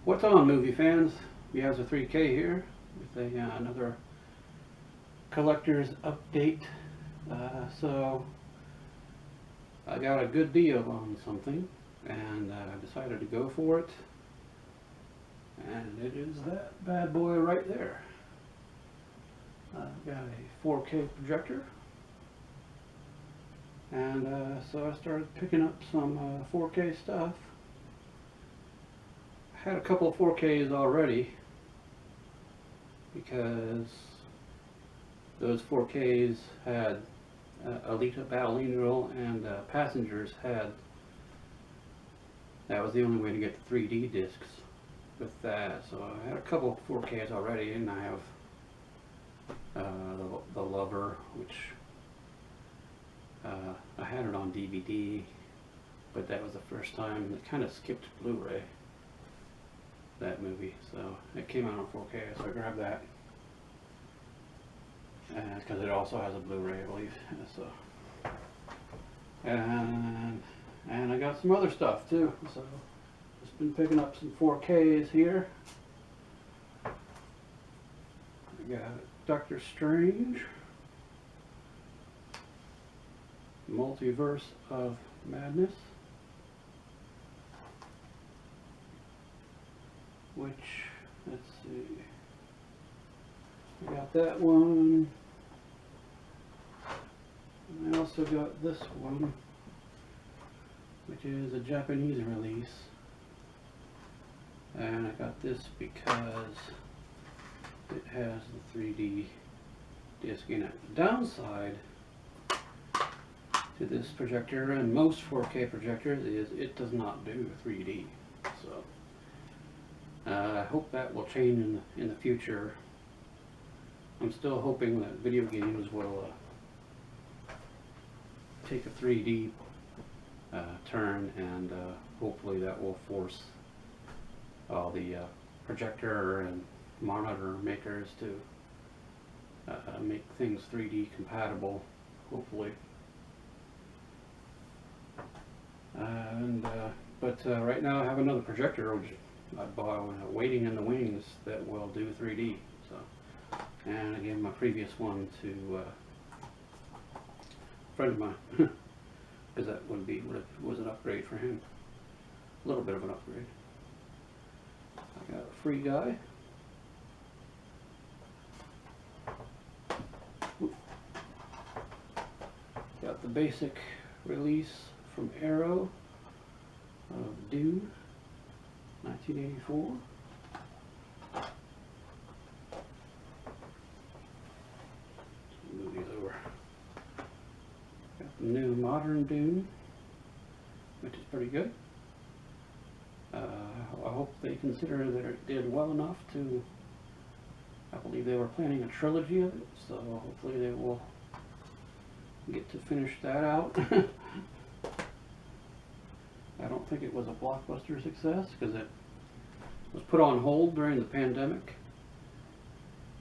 What's on, movie fans? Yazza 3K here with another collector's update. So I got a good deal on something and I decided to go for it, and it is that bad boy right there. I've got a 4K projector, and so I started picking up some 4K stuff. Had a couple of 4Ks already because those 4Ks had Alita Battle Angel and Passengers had. That was the only way to get the 3D discs with that. So I had a couple of 4Ks already, and I have the Lover, which I had it on DVD, but that was the first time it kind of skipped Blu-ray, that movie, so it came out on 4K, so I grabbed that, and because it also has a Blu-ray, I believe. So and I got some other stuff too, so just been picking up some 4Ks here. I got Doctor Strange, Multiverse of Madness, which, let's see, I got that one, and I also got this one, which is a Japanese release, and I got this because it has the 3D disc in it. The downside to this projector and most 4K projectors is it does not do 3D, so I hope that will change in the future. I'm still hoping that video games will take a 3D turn, and hopefully that will force all the projector and monitor makers to make things 3D compatible, hopefully. But right now I have another projector which I bought waiting in the wings that will do 3D. So, and I gave my previous one to a friend of mine because that was an upgrade for him, a little bit of an upgrade. I got a free guy. Got the basic release from Arrow of Dune, 1984. Move these over. Got the new modern Dune, which is pretty good. I hope they consider that it did well enough to. I believe they were planning a trilogy of it, so hopefully they will get to finish that out. I don't think it was a blockbuster success because it was put on hold during the pandemic,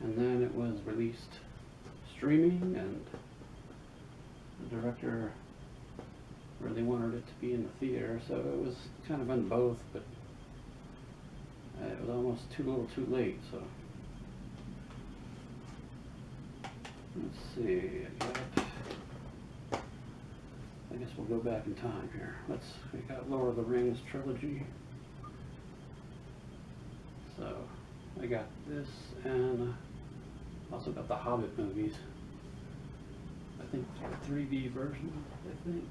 and then it was released streaming, and the director really wanted it to be in the theater, so it was kind of in both, but it was almost too little too late. So let's see, I guess we'll go back in time here. We got Lord of the Rings trilogy. So I got this, and also got the Hobbit movies. I think they're 3D versions, I think.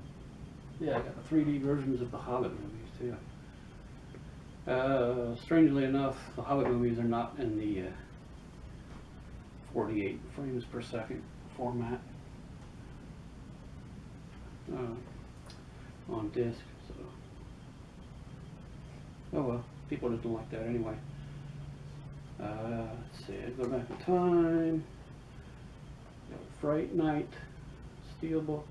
Yeah, I got the 3D versions of the Hobbit movies too. Strangely enough, the Hobbit movies are not in the 48 frames per second format on disc, so oh well, people just don't like that anyway. Let's see, I go back in time. Fright Night steelbook.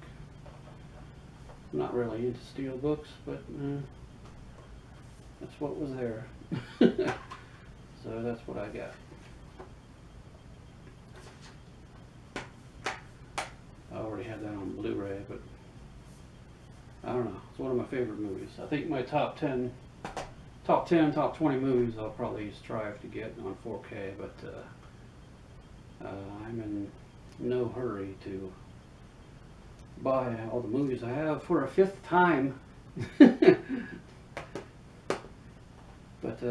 I'm not really into steelbooks, but that's what was there. So that's what I got. I already had that on Blu-ray, but I don't know. It's one of my favorite movies. I think my top 10 top 10, top 20 movies I'll probably strive to get on 4K, but I'm in no hurry to buy all the movies I have for a 5th time. But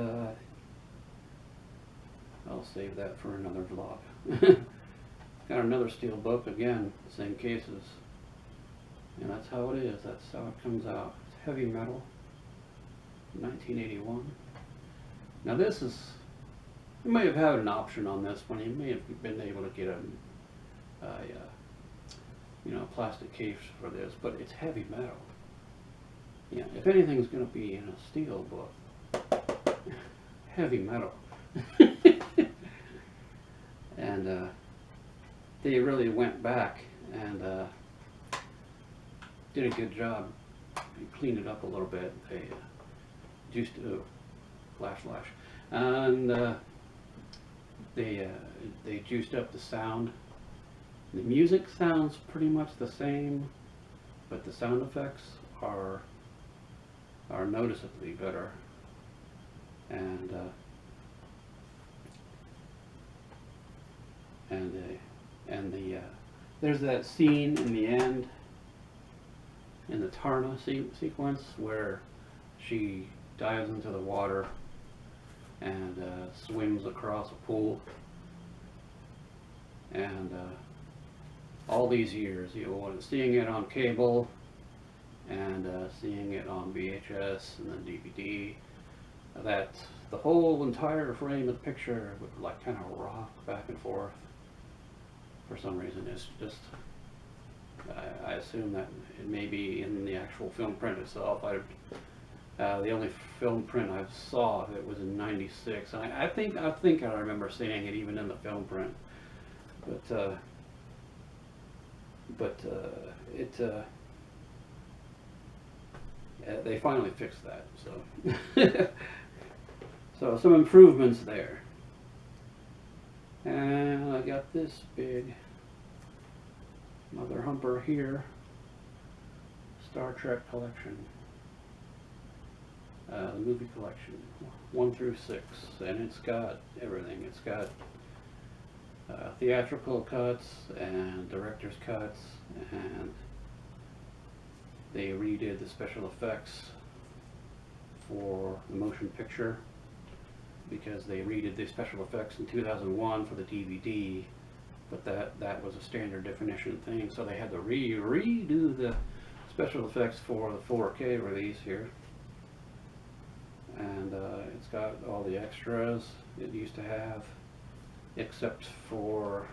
I'll save that for another vlog. Got another steel book, again, same cases. And that's how it is, that's how it comes out. It's heavy metal, 1981. Now this is, you may have had an option on this one. You may have been able to get a you know, plastic case for this, but it's heavy metal. Yeah, if anything's going to be in a steel book, heavy metal. And they really went back and did a good job. They cleaned it up a little bit. They juiced it, flash, and they juiced up the sound. The music sounds pretty much the same, but the sound effects are noticeably better. There's that scene in the end in the Tarna sequence where she dives into the water and swims across a pool, and all these years, you know, seeing it on cable and seeing it on VHS and then DVD, that the whole entire frame of the picture would like kind of rock back and forth for some reason. It's just, I assume that it may be in the actual film print itself. The only film print I saw of it was in '96, and I think I remember seeing it even in the film print, but they finally fixed that, so so some improvements there. And I got this big mother humper here, Star Trek collection, the movie collection, 1 through 6, and it's got everything. It's got theatrical cuts and director's cuts, and they redid the special effects for the motion picture, because they redid the special effects in 2001 for the DVD, but that was a standard definition thing, so they had to redo the special effects for the 4K release here. And it's got all the extras it used to have, except for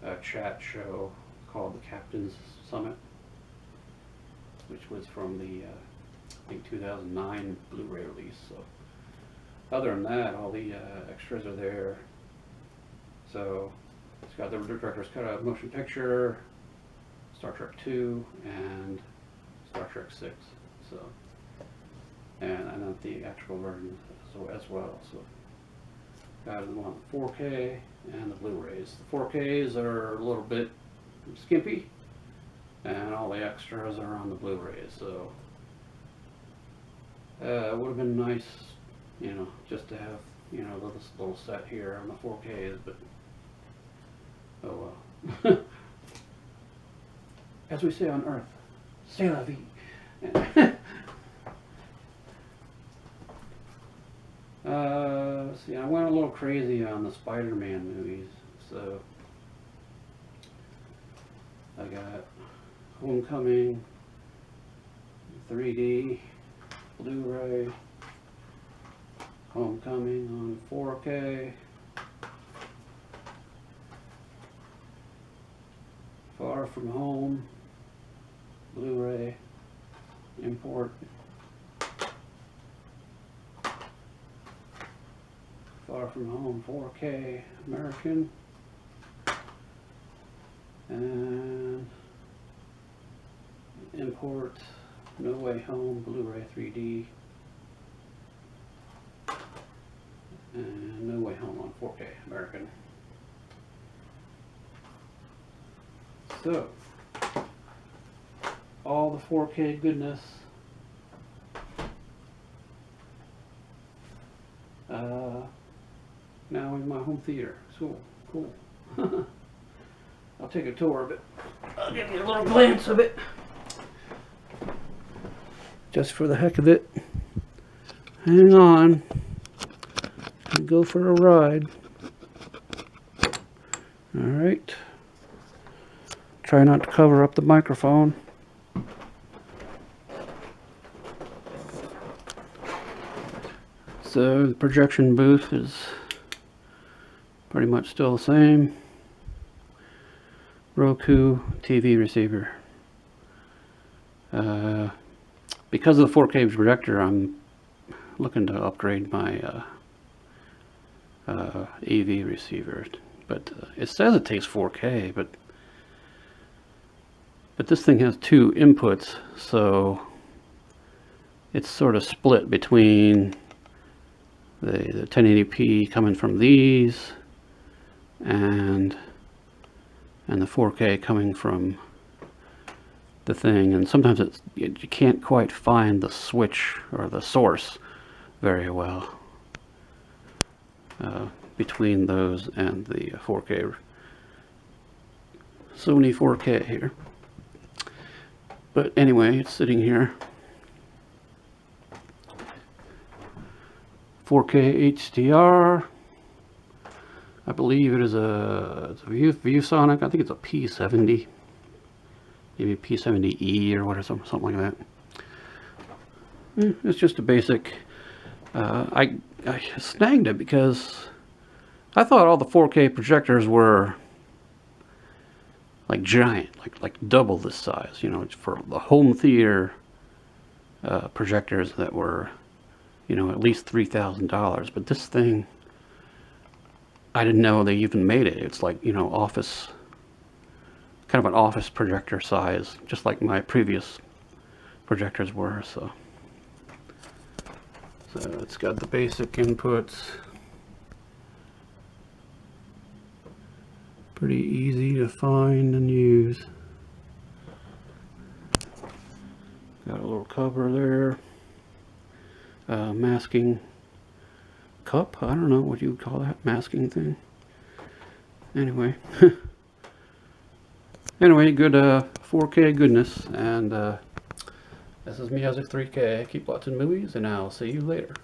a chat show called the Captain's Summit, which was from the I think 2009 Blu-ray release. So other than that, all the extras are there. So it's got the director's cut of motion picture, Star Trek 2, and Star Trek 6. So, and not the actual version as well. So got them on the 4K and the Blu-rays. The 4Ks are a little bit skimpy, and all the extras are on the Blu-rays. So it would have been nice, you know, just to have, you know, this little set here on the 4Ks, but oh well. As we say on Earth, c'est la vie. Let's see, I went a little crazy on the SpiderMan movies, so I got Homecoming, 3D, Blu-ray, Homecoming on 4K, Far From Home, Blu-ray, import, Far From Home 4K, American, and import, No Way Home, Blu-ray 3D, and No Way Home on 4K, American. So, all the 4K goodness now in my home theater. So cool. I'll take a tour of it. I'll give you a little glance of it. Just for the heck of it. Hang on. And go for a ride. Alright. Try not to cover up the microphone. So the projection booth is pretty much still the same. Roku TV receiver. Because of the 4K projector, I'm looking to upgrade my AV receiver. But it says it takes 4K, but this thing has two inputs, so it's sort of split between the 1080p coming from these and the 4K coming from the thing. And sometimes you can't quite find the switch or the source very well between those and the 4K Sony 4K here. But anyway, it's sitting here. 4K HDR. I believe it is a ViewSonic. I think it's a P70, maybe P70E or whatever, something like that. It's just a basic. I snagged it because I thought all the 4K projectors were like giant, like double this size. You know, for the home theater projectors that were, you know, at least $3,000. But this thing, I didn't know they even made it. It's like, you know, office, kind of an office projector size, just like my previous projectors were. So it's got the basic inputs. Pretty easy to find and use. Got a little cover there. Masking cup, I don't know what you would call that, masking thing. Anyway. Anyway, good 4K goodness, and this is Music 3K. Keep watching movies, and I'll see you later.